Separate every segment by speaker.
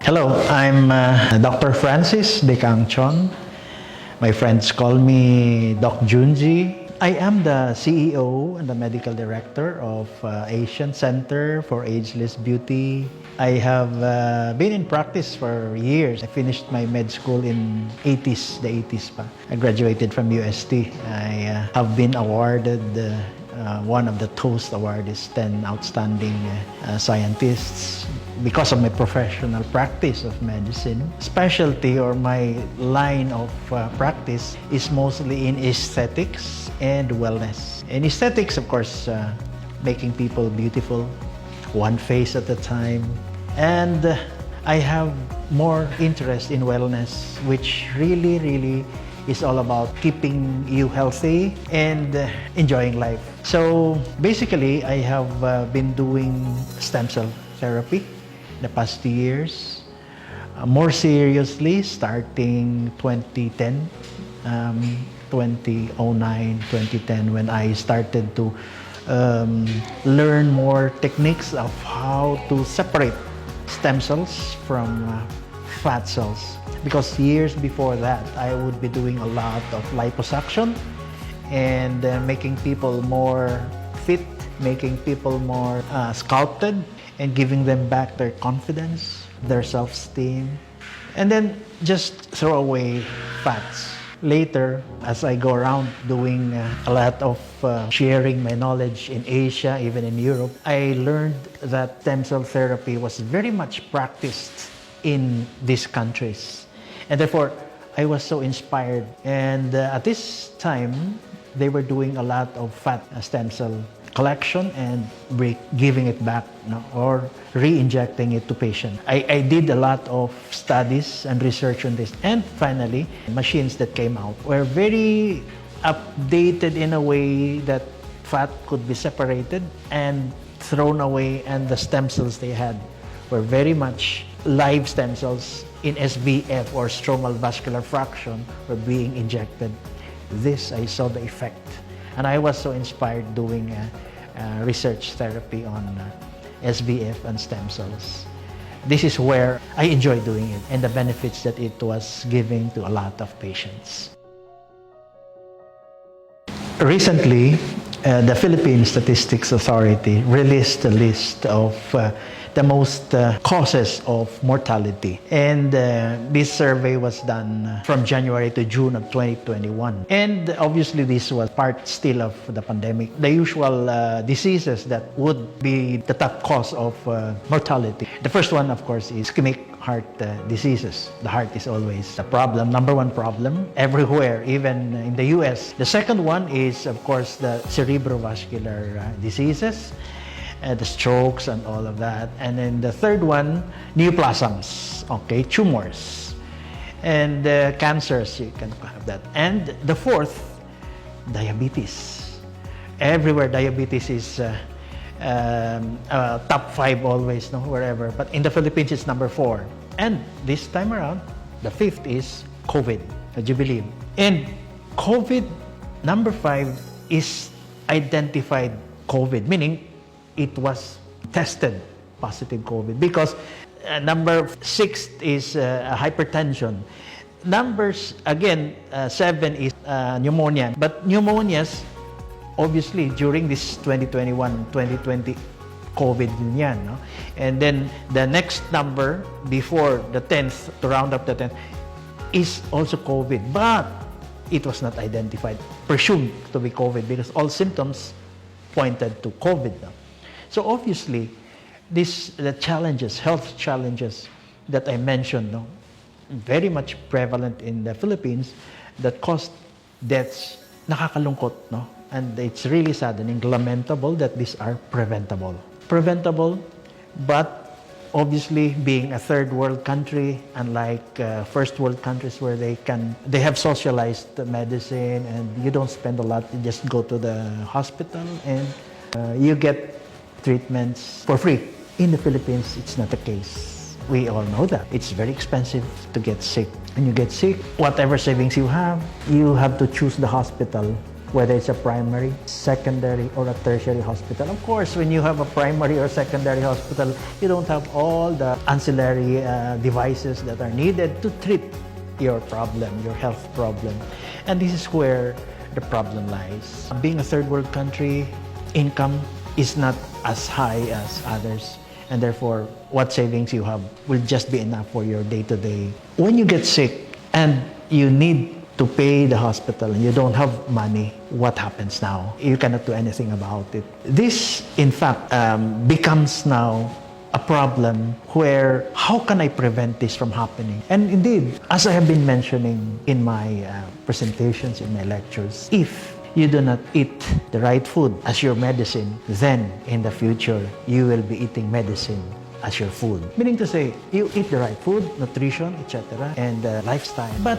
Speaker 1: Hello, I'm Dr. Francis Decangchon. My friends call me Doc Junji. I am the CEO and the Medical Director of Asian Center for Ageless Beauty. I have been in practice for years. I finished my med school in the 80s pa. I graduated from UST. I have been awarded one of the Toast Awardees, 10 outstanding scientists because of my professional practice of medicine. Specialty or my line of practice is mostly in aesthetics and wellness. In aesthetics, of course, making people beautiful, one face at a time. And I have more interest in wellness, which really is all about keeping you healthy and enjoying life. So basically, I have been doing stem cell therapy the past 2 years. More seriously, starting 2010, 2009, 2010, when I started to learn more techniques of how to separate stem cells from fat cells. Because years before that, I would be doing a lot of liposuction and making people more fit, making people more sculpted, and giving them back their confidence, their self-esteem, and then just throw away fats. Later, as I go around doing a lot of sharing my knowledge in Asia, even in Europe, I learned that stem cell therapy was very much practiced in these countries. And therefore, I was so inspired. And at this time, they were doing a lot of fat stem cell collection and giving it back, or re-injecting it to patients. I did a lot of studies and research on this. And finally, machines that came out were very updated in a way that fat could be separated and thrown away, and the stem cells they had were very much live stem cells in SVF, or stromal vascular fraction, were being injected. This, I saw the effect. And I was so inspired doing research therapy on SVF and stem cells. This is where I enjoy doing it, and the benefits that it was giving to a lot of patients. Recently, the Philippine Statistics Authority released a list of the most causes of mortality. And this survey was done from January to June of 2021. And obviously this was part still of the pandemic. The usual diseases that would be the top cause of mortality. The first one, of course, is ischemic heart diseases. The heart is always the problem, number one problem everywhere, even in the US. The second one is, of course, the cerebrovascular diseases, the strokes and all of that. And then the third one, neoplasms, okay, tumors. And cancers, you can have that. And the fourth, diabetes. Everywhere diabetes is top 5 always, wherever. But in the Philippines, it's number 4. And this time around, the fifth is COVID, would you believe? And COVID, number 5, is identified COVID, meaning it was tested positive COVID, because number 6 is hypertension. Numbers, again, 7 is pneumonia. But pneumonias, obviously, during this 2021-2020 COVID yan, no? And then the next number before the 10th, to round up the 10th, is also COVID. But it was not identified, presumed to be COVID, because all symptoms pointed to COVID. No? So obviously, the challenges, health challenges that I mentioned, very much prevalent in the Philippines, that caused deaths. Nakakalungkot, no? And it's really saddening, lamentable that these are preventable. Preventable, but obviously being a third world country, unlike first world countries where they have socialized medicine and you don't spend a lot, you just go to the hospital and you get treatments for free. In the Philippines, it's not the case. We all know that. It's very expensive to get sick. When you get sick, whatever savings you have to choose the hospital whether it's a primary, secondary, or a tertiary hospital. Of course, when you have a primary or secondary hospital, you don't have all the ancillary devices that are needed to treat your problem, your health problem. And this is where the problem lies. Being a third world country, income is not as high as others. And therefore, what savings you have will just be enough for your day-to-day. When you get sick and you need to pay the hospital and you don't have money, what happens now? You cannot do anything about it. This, in fact, becomes now a problem where how can I prevent this from happening? And indeed, as I have been mentioning in my presentations, in my lectures, if you do not eat the right food as your medicine, then in the future, you will be eating medicine as your food. Meaning to say, you eat the right food, nutrition, etc., and lifestyle. But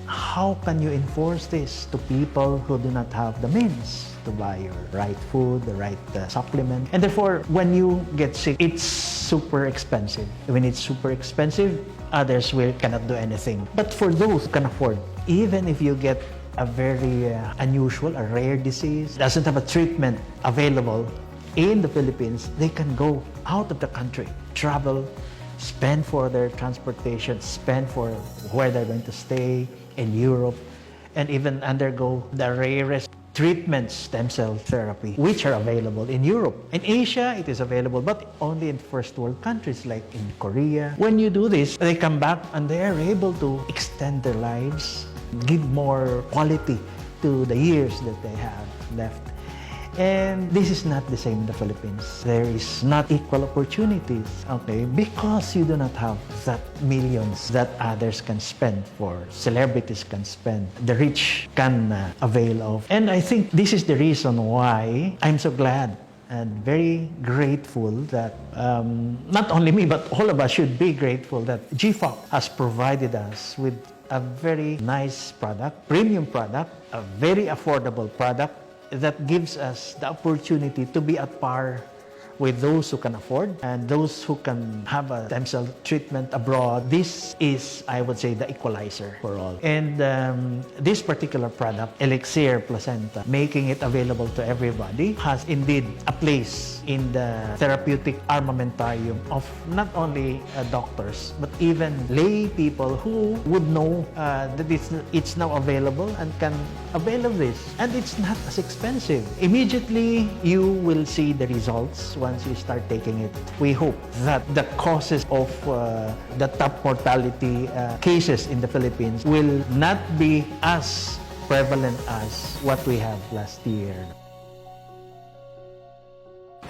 Speaker 1: how can you enforce this to people who do not have the means to buy your right food, the right supplement? And therefore, when you get sick, it's super expensive. When it's super expensive, others cannot do anything. But for those who can afford, even if you get a very unusual, a rare disease, doesn't have a treatment available in the Philippines, they can go out of the country, travel, spend for their transportation, spend for where they're going to stay in Europe, and even undergo the rarest treatments, stem cell therapy, which are available in Europe. In Asia, it is available, but only in first world countries like in Korea. When you do this, they come back and they are able to extend their lives, give more quality to the years that they have left. And this is not the same in the Philippines. There is not equal opportunities, okay, because you do not have that millions that others can spend, for celebrities can spend, the rich can avail of. And I think this is the reason why I'm so glad and very grateful that not only me, but all of us should be grateful that GFOC has provided us with a very nice product, premium product, a very affordable product that gives us the opportunity to be at par with those who can afford and those who can have a stem cell treatment abroad. This is, I would say, the equalizer for all. And this particular product, Elixir Placenta, making it available to everybody, has indeed a place in the therapeutic armamentarium of not only doctors, but even lay people who would know that it's now available and can avail of this. And it's not as expensive. Immediately, you will see the results once you start taking it. We hope that the causes of the top mortality cases in the Philippines will not be as prevalent as what we had last year.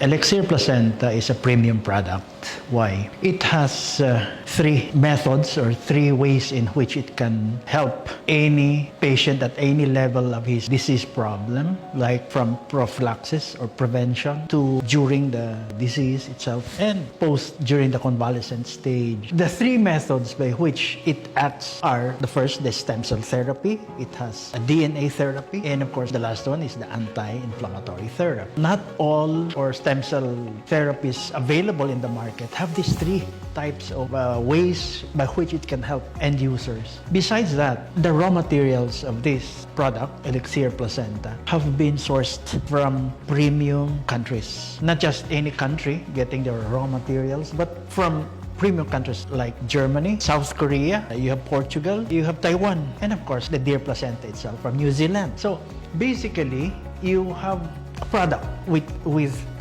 Speaker 1: Elixir Placenta is a premium product. Why? It has three methods or three ways in which it can help any patient at any level of his disease problem, like from prophylaxis or prevention to during the disease itself and post during the convalescent stage. The three methods by which it acts are: the first, the stem cell therapy. It has a DNA therapy, and of course the last one is the anti-inflammatory therapy. Not all or stem cell therapies available in the market have these three types of ways by which it can help end users. Besides that, the raw materials of this product, Elixir Placenta, have been sourced from premium countries. Not just any country getting their raw materials, but from premium countries like Germany, South Korea, you have Portugal, you have Taiwan, and of course the deer placenta itself from New Zealand. So basically, you have a product with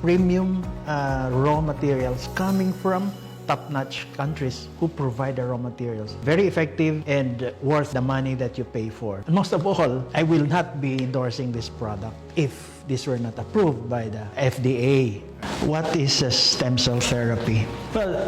Speaker 1: premium raw materials coming from top-notch countries who provide the raw materials. Very effective and worth the money that you pay for. And most of all, I will not be endorsing this product if this were not approved by the FDA. What is a stem cell therapy? Well,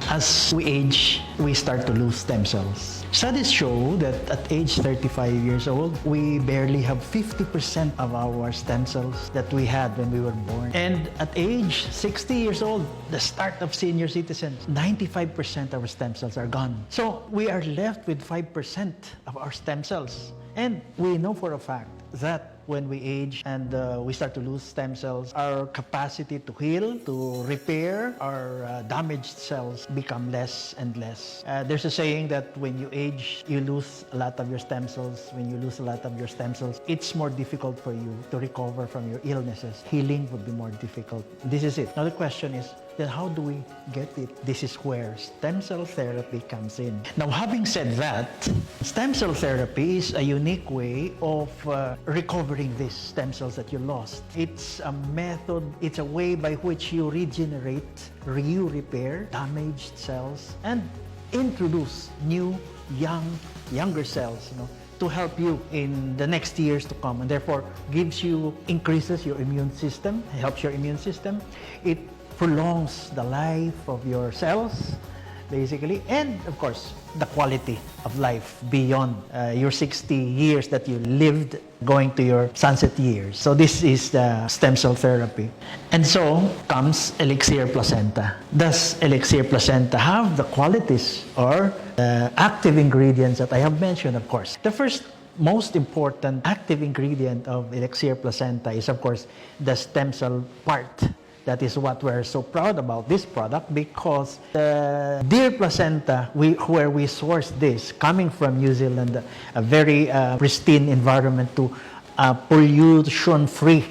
Speaker 1: as we age, we start to lose stem cells. Studies show that at age 35 years old, we barely have 50% of our stem cells that we had when we were born. And at age 60 years old, the start of senior citizens, 95% of our stem cells are gone. So we are left with 5% of our stem cells. And we know for a fact that when we age and we start to lose stem cells, our capacity to heal, to repair our damaged cells become less and less. There's a saying that when you age, you lose a lot of your stem cells. When you lose a lot of your stem cells, it's more difficult for you to recover from your illnesses. Healing would be more difficult. This is it. Now the question is, then how do we get it? This is where stem cell therapy comes in. Now, having said that, stem cell therapy is a unique way of recovering these stem cells that you lost. It's a method, it's a way by which you regenerate, you repair damaged cells and introduce new, younger cells, to help you in the next years to come, and therefore increases your immune system, helps your immune system. It prolongs the life of your cells, basically, and of course, the quality of life beyond your 60 years that you lived going to your sunset years. So this is the stem cell therapy. And so comes Elixir Placenta. Does Elixir Placenta have the qualities or active ingredients that I have mentioned, of course? The first most important active ingredient of Elixir Placenta is, of course, the stem cell part. That is what we're so proud about this product, because the deer placenta, where we sourced this, coming from New Zealand, a very pristine environment to pollution-free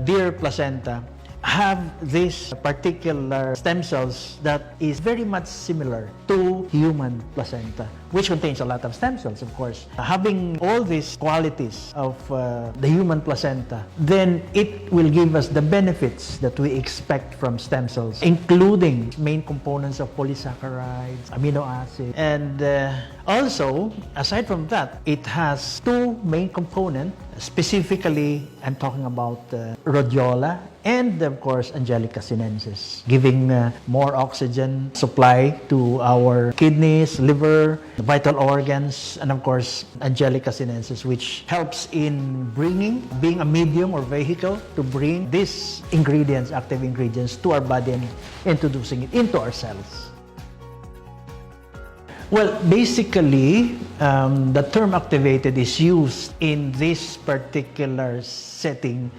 Speaker 1: deer placenta, have this particular stem cells that is very much similar to human placenta, which contains a lot of stem cells, of course. Having all these qualities of the human placenta, then it will give us the benefits that we expect from stem cells, including main components of polysaccharides, amino acids, and also, aside from that, it has two main components. Specifically, I'm talking about rhodiola and, of course, Angelica sinensis, giving more oxygen supply to our kidneys, liver, vital organs, and of course, Angelica sinensis, which helps in being a medium or vehicle to bring these ingredients, active ingredients, to our body and introducing it into our cells. Well, basically, the term activated is used in this particular setting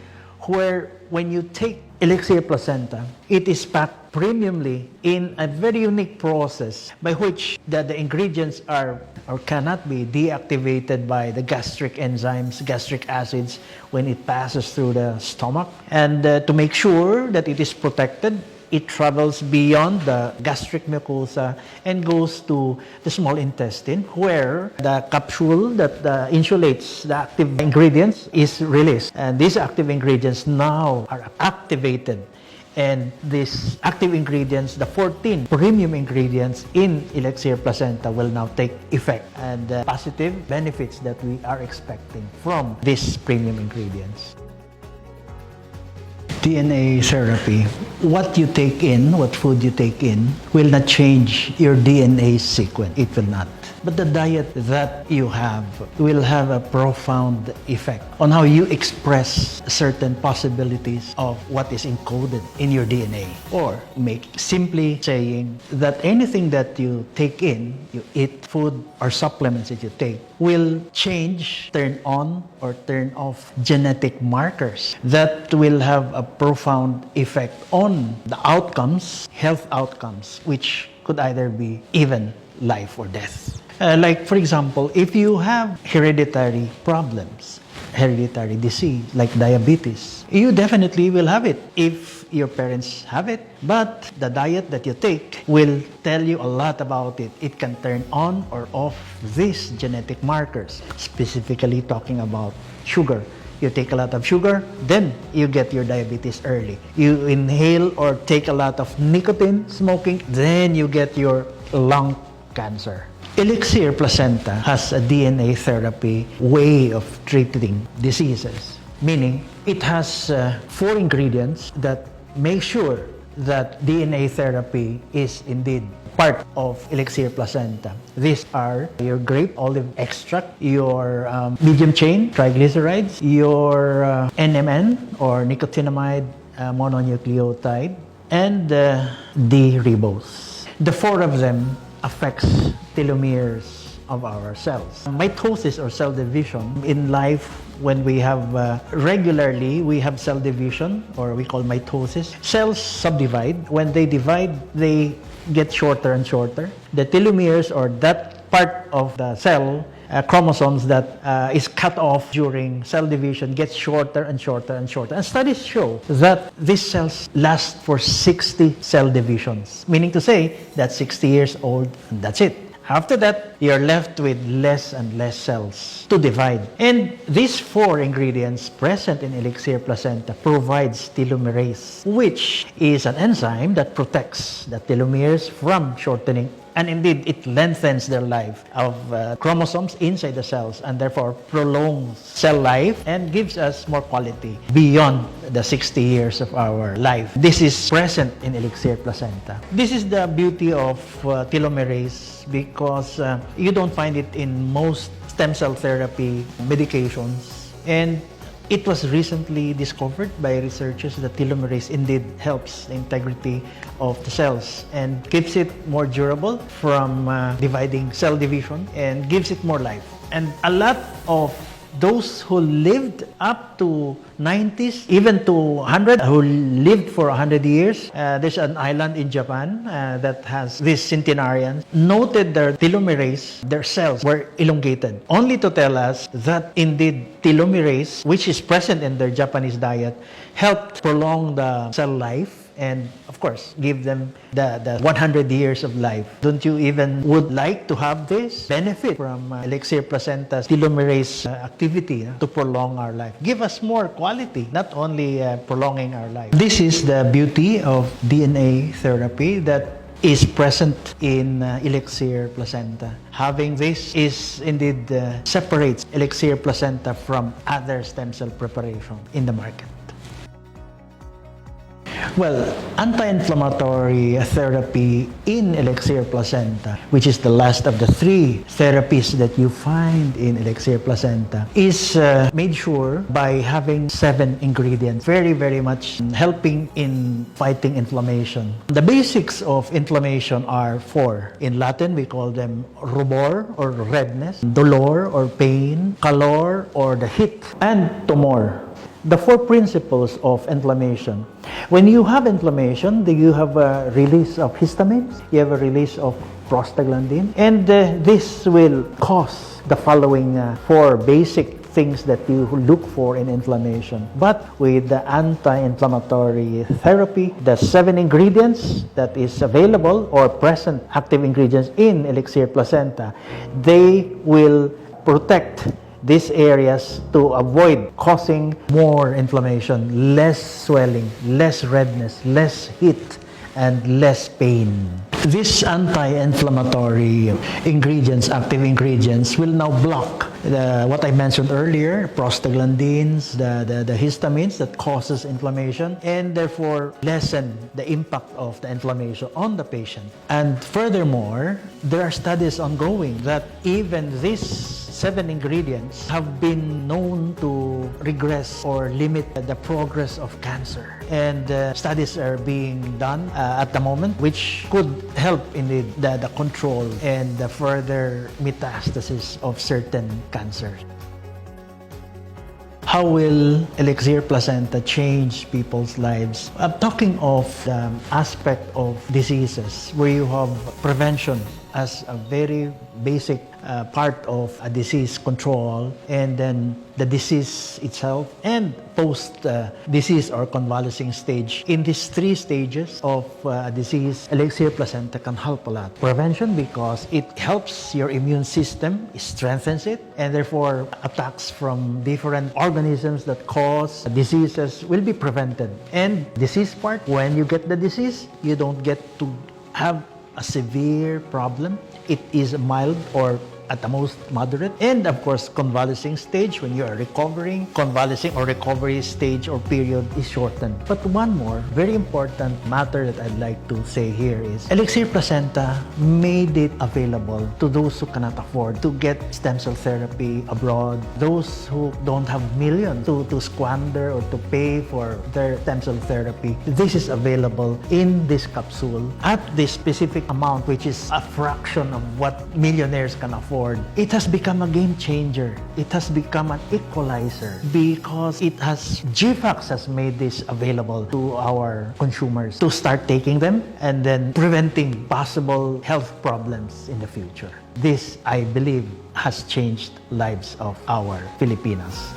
Speaker 1: where when you take Elixir Placenta, it is packed premiumly in a very unique process by which the ingredients are or cannot be deactivated by the gastric enzymes, gastric acids, when it passes through the stomach. And to make sure that it is protected, it travels beyond the gastric mucosa and goes to the small intestine, where the capsule that insulates the active ingredients is released. And these active ingredients now are activated. And these active ingredients, the 14 premium ingredients in Elixir Placenta, will now take effect. And positive benefits that we are expecting from these premium ingredients. DNA therapy, what you take in, what food you take in, will not change your DNA sequence. It will not. But the diet that you have will have a profound effect on how you express certain possibilities of what is encoded in your DNA. Or simply saying that anything that you take in, you eat, food or supplements that you take, will change, turn on or turn off genetic markers that will have a profound effect on the outcomes, health outcomes, which could either be even life or death. Like, for example, if you have hereditary problems, hereditary disease like diabetes, you definitely will have it if your parents have it. But the diet that you take will tell you a lot about it. It can turn on or off these genetic markers, specifically talking about sugar. You take a lot of sugar, then you get your diabetes early. You inhale or take a lot of nicotine, smoking, then you get your lung cancer. Elixir Placenta has a DNA therapy way of treating diseases, meaning it has 4 ingredients that make sure that DNA therapy is indeed part of Elixir Placenta. These are your grape olive extract, your medium chain triglycerides, your NMN or nicotinamide mononucleotide, and D-ribose. The 4 of them affects telomeres of our cells. Mitosis or cell division in life when we have regularly, we have cell division, or we call mitosis. Cells subdivide. When they divide, they get shorter and shorter. The telomeres, or that part of the cell, chromosomes that is cut off during cell division, gets shorter and shorter and shorter. And studies show that these cells last for 60 cell divisions, meaning to say that 60 years old, and that's it. After that, you're left with less and less cells to divide. And these 4 ingredients present in Elixir Placenta provides telomerase, which is an enzyme that protects the telomeres from shortening. And indeed, it lengthens their life of chromosomes inside the cells, and therefore prolongs cell life and gives us more quality beyond the 60 years of our life. This is present in Elixir Placenta. This is the beauty of telomerase, because you don't find it in most stem cell therapy medications. And it was recently discovered by researchers that telomerase indeed helps the integrity of the cells and keeps it more durable from dividing cell division and gives it more life. And a lot of those who lived up to 90s, even to 100, who lived for 100 years. There's an island in Japan that has these centenarians, noted their telomerase, their cells were elongated, only to tell us that indeed telomerase, which is present in their Japanese diet, helped prolong the cell life and, of course, give them the 100 years of life. Don't you even would like to have this benefit from Elixir Placenta's telomerase activity to prolong our life? Give us more quality, not only prolonging our life. This is the beauty of DNA therapy that is present in Elixir Placenta. Having this is indeed separates Elixir Placenta from other stem cell preparation in the market. Well, anti-inflammatory therapy in Elixir Placenta, which is the last of the 3 therapies that you find in Elixir Placenta, is made sure by having 7 ingredients, very, very much helping in fighting inflammation. The basics of inflammation are 4. In Latin, we call them rubor, or redness, dolor, or pain, calor, or the heat, and tumor. The 4 principles of inflammation. When you have inflammation, you have a release of histamines, you have a release of prostaglandin, and this will cause the following 4 basic things that you look for in inflammation. But with the anti-inflammatory therapy, the 7 ingredients that is available or present active ingredients in Elixir Placenta, they will protect these areas to avoid causing more inflammation, less swelling, less redness, less heat, and less pain. These anti-inflammatory ingredients, active ingredients, will now block what I mentioned earlier, prostaglandins, the histamines that causes inflammation, and therefore lessen the impact of the inflammation on the patient. And furthermore, there are studies ongoing that even these 7 ingredients have been known to regress or limit the progress of cancer. And studies are being done at the moment, which could help in the control and the further metastasis of certain cancers. How will Elixir Placenta change people's lives? I'm talking of the aspect of diseases where you have prevention as a very basic part of a disease control, and then the disease itself, and post-disease or convalescing stage. In these 3 stages of a disease, Elixir Placenta can help a lot. Prevention, because it helps your immune system, strengthens it, and therefore attacks from different organisms that cause diseases will be prevented. And disease part, when you get the disease, you don't get to have a severe problem. It is mild or at the most moderate. And of course, convalescing stage, when you are recovering, convalescing or recovery stage or period is shortened. But one more very important matter that I'd like to say here is Elixir Placenta made it available to those who cannot afford to get stem cell therapy abroad, those who don't have millions to squander or to pay for their stem cell therapy. This is available in this capsule at this specific amount, which is a fraction of what millionaires can afford. afford. It has become a game changer. It has become an equalizer because GFAX has made this available to our consumers to start taking them and then preventing possible health problems in the future. This, I believe, has changed lives of our Filipinas.